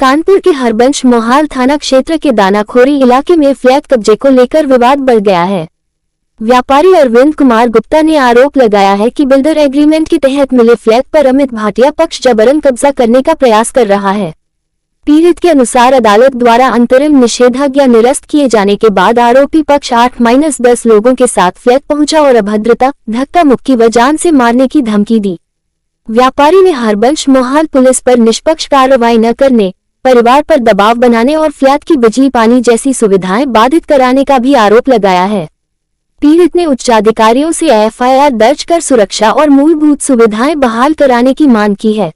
कानपुर के हरबंश मोहाल थाना क्षेत्र के दानाखोरी इलाके में फ्लैट कब्जे को लेकर विवाद बढ़ गया है। व्यापारी अरविंद कुमार गुप्ता ने आरोप लगाया है कि बिल्डर एग्रीमेंट के तहत मिले फ्लैट पर अमित भाटिया पक्ष जबरन कब्जा करने का प्रयास कर रहा है। पीड़ित के अनुसार अदालत द्वारा अंतरिम निषेधाज्ञा निरस्त किए जाने के बाद आरोपी पक्ष 8-10 लोगों के साथ फ्लैट पहुंचा और अभद्रता, धक्का मुक्की व जान से मारने की धमकी दी। व्यापारी ने हरबंश मोहाल पुलिस पर निष्पक्ष कार्रवाई न करने, परिवार पर दबाव बनाने और फ्लैट की बिजली पानी जैसी सुविधाएं बाधित कराने का भी आरोप लगाया है। पीड़ित ने उच्चाधिकारियों से एफआईआर दर्ज कर सुरक्षा और मूलभूत सुविधाएं बहाल कराने की मांग की है।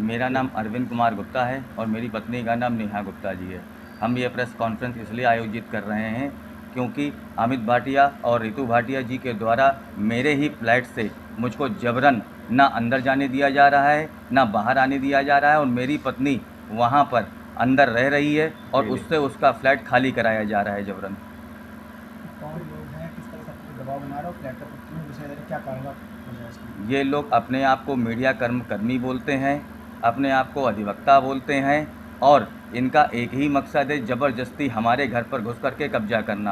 मेरा नाम अरविंद कुमार गुप्ता है और मेरी पत्नी का नाम नेहा गुप्ता जी है। हम ये प्रेस कॉन्फ्रेंस इसलिए आयोजित कर रहे हैं क्योंकि अमित भाटिया और रितु भाटिया जी के द्वारा मेरे ही फ्लैट से मुझको जबरन ना अंदर जाने दिया जा रहा है, ना बाहर आने दिया जा रहा है और मेरी पत्नी वहाँ पर अंदर रह रही है और उससे उसका फ्लैट खाली कराया जा रहा है जबरन। कौन लोग हैं, किस तरह से दबाव बना रहे हो, फ्लैट पर क्यों घुसे जा रहे, क्या कारण? ये लोग अपने आप को मीडिया कर्मी बोलते हैं, अपने आप को अधिवक्ता बोलते हैं और इनका एक ही मकसद है ज़बरदस्ती हमारे घर पर घुस करके कब्जा करना,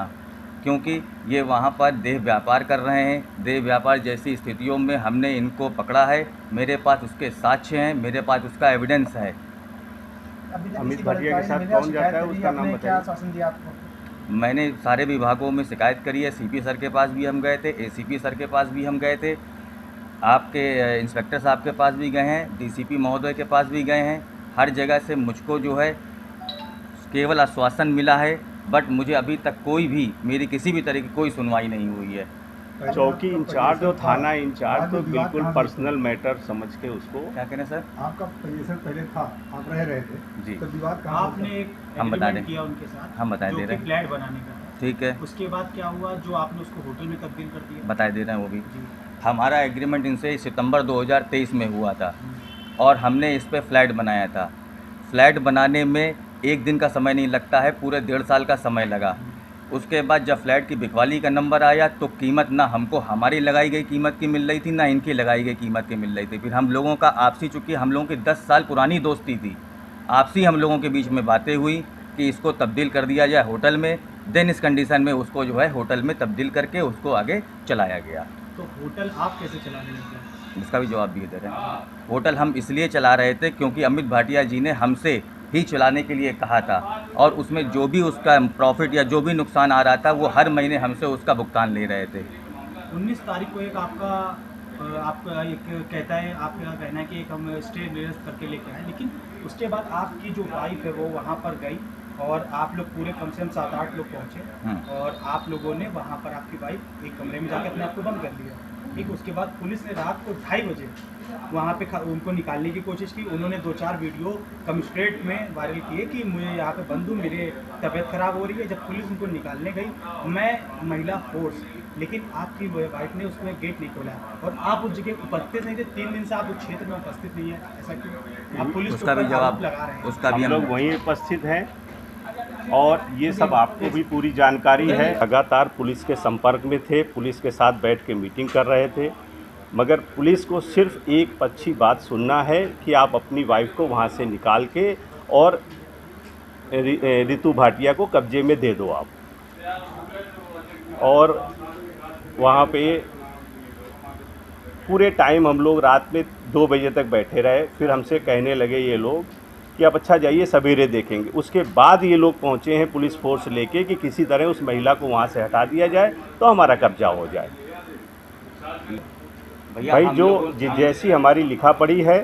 क्योंकि ये वहाँ पर देह व्यापार कर रहे हैं। देह व्यापार जैसी स्थितियों में हमने इनको पकड़ा है, मेरे पास उसके साक्ष्य हैं, मेरे पास उसका एविडेंस है। अमित भाटिया के साथ कौन जाता है, उसका नाम बताइए। क्या आश्वासन दिया आपको? मैंने सारे विभागों में शिकायत करी है, सीपी सर के पास भी हम गए थे, एसीपी सर के पास भी हम गए थे, आपके इंस्पेक्टर साहब के पास भी गए हैं, डीसीपी महोदय के पास भी गए हैं। हर जगह से मुझको जो है केवल आश्वासन मिला है, बट मुझे अभी तक कोई भी मेरी किसी भी तरह की कोई सुनवाई नहीं हुई है। चौकी इंचार्ज और थाना इंचार्ज तो बिल्कुल पर्सनल मैटर समझ के उसको क्या करें सर? आपका पोजीशन पहले था, आप रह रहे थे जी, तो विवाद कहाँ आपने एक हम बता दें किया उनके साथ, हम बता दे रहे हैं, फ्लैट बनाने का, ठीक है। उसके बाद क्या हुआ जो आपने उसको होटल में तब्दील कर दिया? बता दे रहे हैं वो भी। जी। हमारा एग्रीमेंट इनसे सितंबर 2023 में हुआ था और हमने इस पे फ्लैट बनाया था। फ्लैट बनाने में एक दिन का समय नहीं लगता है, पूरे 1.5 साल का समय लगा। उसके बाद जब फ्लैट की बिकवाली का नंबर आया तो कीमत ना हमको हमारी लगाई गई कीमत की मिल रही थी, ना इनकी लगाई गई कीमत की मिल रही थी। फिर हम लोगों का आपसी, चूँकि हम लोगों की 10 साल पुरानी दोस्ती थी, आपसी हम लोगों के बीच में बातें हुई कि इसको तब्दील कर दिया जाए होटल में। देन इस कंडीशन में उसको जो है होटल में तब्दील करके उसको आगे चलाया गया। तो होटल आप कैसे चलाने लगे? इसका भी जवाब दिए दे रहे हैं। होटल हम इसलिए चला रहे थे क्योंकि अमित भाटिया जी ने हमसे ही चलाने के लिए कहा था और उसमें जो भी उसका प्रॉफिट या जो भी नुकसान आ रहा था वो हर महीने हमसे उसका भुगतान ले रहे थे। 19 तारीख को एक आपका एक कहता है, आपका कहना है कि एक हम स्टे निरस्त करके लेके आए, लेकिन उसके बाद आपकी जो वाइफ है वो वहाँ पर गई और आप लोग पूरे कम से कम 7-8 लोग पहुँचे और आप लोगों ने वहाँ पर आपकी वाइफ एक कमरे में जाकर अपने आप को बंद कर दिया। ठीक, उसके बाद पुलिस ने रात को 2:30 बजे वहाँ पे उनको निकालने की कोशिश की। उन्होंने 2-4 वीडियो कमिश्नरेट में वायरल किए कि मुझे यहाँ पे बंद हूँ, मेरी तबीयत ख़राब हो रही है। जब पुलिस उनको निकालने गई, मैं महिला फोर्स, लेकिन आपकी वाइफ ने उसमें गेट नहीं खोला और आप उस जगह उपस्थित नहीं थे। 3 दिन से आप उस क्षेत्र में उपस्थित नहीं है, ऐसा क्यों? आप पुलिस उसका भी जवाब लगा रहे हैं। उसका भी हम लोग वहीं उपस्थित हैं और ये सब आपको भी पूरी जानकारी है। लगातार पुलिस के संपर्क में थे, पुलिस के साथ बैठ के मीटिंग कर रहे थे, मगर पुलिस को सिर्फ एक पक्षी बात सुनना है कि आप अपनी वाइफ को वहाँ से निकाल के और रितु भाटिया को कब्जे में दे दो आप। और वहाँ पे पूरे टाइम हम लोग रात में 2 बजे तक बैठे रहे। फिर हमसे कहने लगे ये लोग कि आप अच्छा जाइए, सवेरे देखेंगे। उसके बाद ये लोग पहुँचे हैं पुलिस फोर्स लेके कि किसी तरह उस महिला को वहाँ से हटा दिया जाए तो हमारा कब्जा हो जाए। भाई जो जैसी हमारी लिखा पड़ी है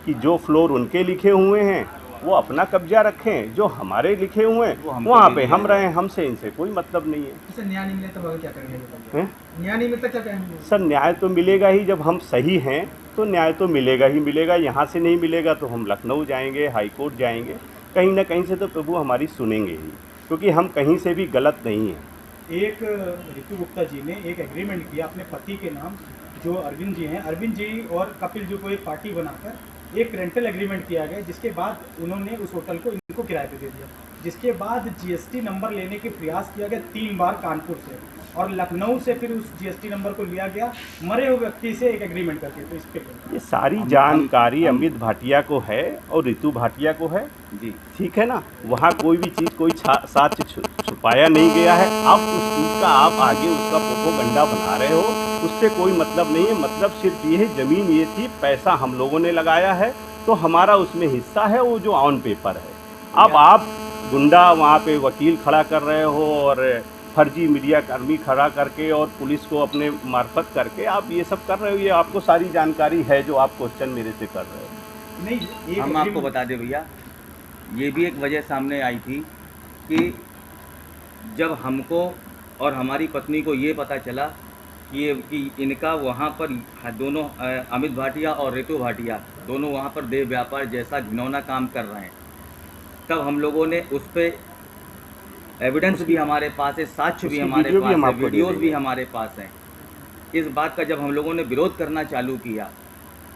कि जो फ्लोर उनके लिखे हुए हैं वो अपना कब्जा रखें, जो हमारे लिखे हुए हैं वहाँ पे हम रहें, हमसे इनसे कोई मतलब नहीं है। न्याय नहीं मिले तो क्या करेंगे? न्याय नहीं मिलता क्या करेंगे? सर न्याय तो मिलेगा ही, जब हम सही हैं तो न्याय तो मिलेगा ही मिलेगा। यहाँ से नहीं मिलेगा तो हम लखनऊ जाएंगे, हाई कोर्ट जाएंगे, कहीं ना कहीं से तो प्रभु हमारी सुनेंगे ही, क्योंकि हम कहीं से भी गलत नहीं हैं। एक रितु गुप्ता जी ने एक एग्रीमेंट किया अपने पति के नाम, जो अरविंद जी हैं, अरविंद जी और कपिल जी को एक पार्टी बनाकर एक रेंटल एग्रीमेंट किया गया, जिसके बाद उन्होंने उस होटल को इनको किराए पे दे दिया। जिसके बाद जीएसटी नंबर लेने के प्रयास किया गया 3 बार कानपुर से, और लखनऊ से फिर उस जीएसटी नंबर को लिया गया मरे हुए व्यक्ति से एक एग्रीमेंट करके। तो इस पे ये सारी जानकारी अमित भाटिया को है और रितु भाटिया को है जी, ठीक है ना। वहाँ कोई भी चीज़ कोई साक्ष्य छुपाया नहीं गया है। आप उस चीज़ का आप आगे उसका प्रोपोगंडा बना रहे हो, उससे कोई मतलब नहीं है। मतलब सिर्फ ये है, ज़मीन ये थी, पैसा हम लोगों ने लगाया है तो हमारा उसमें हिस्सा है, वो जो ऑन पेपर है। अब आप गुंडा वहाँ पे वकील खड़ा कर रहे हो और फर्जी मीडिया कर्मी खड़ा करके और पुलिस को अपने मार्फत करके आप ये सब कर रहे हो। ये आपको सारी जानकारी है जो आप क्वेश्चन मेरे से कर रहे हो। नहीं, हम आपको बता दें भैया, ये भी एक वजह सामने आई थी कि जब हमको और हमारी पत्नी को ये पता चला कि इनका वहाँ पर दोनों अमित भाटिया और रितु भाटिया दोनों वहाँ पर देह व्यापार जैसा घिनौना काम कर रहे हैं, तब हम लोगों ने उस पर एविडेंस भी हमारे पास है, साक्ष्य भी हमारे पास है, वीडियोस भी हमारे पास हैं। इस बात का जब हम लोगों ने विरोध करना चालू किया,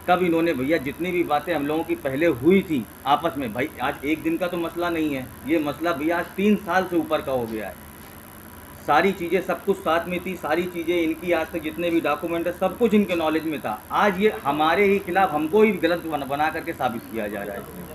तब इन्होंने भैया जितनी भी बातें हम लोगों की पहले हुई थी आपस में, भाई आज एक दिन का तो मसला नहीं है, ये मसला भैया आज 3 साल से ऊपर का हो गया है। सारी चीज़ें सब कुछ साथ में थी, सारी चीज़ें इनकी आज तक जितने भी डॉक्यूमेंट है सब कुछ इनके नॉलेज में था। आज ये हमारे ही खिलाफ हमको ही गलत बना करके साबित किया जा रहा है।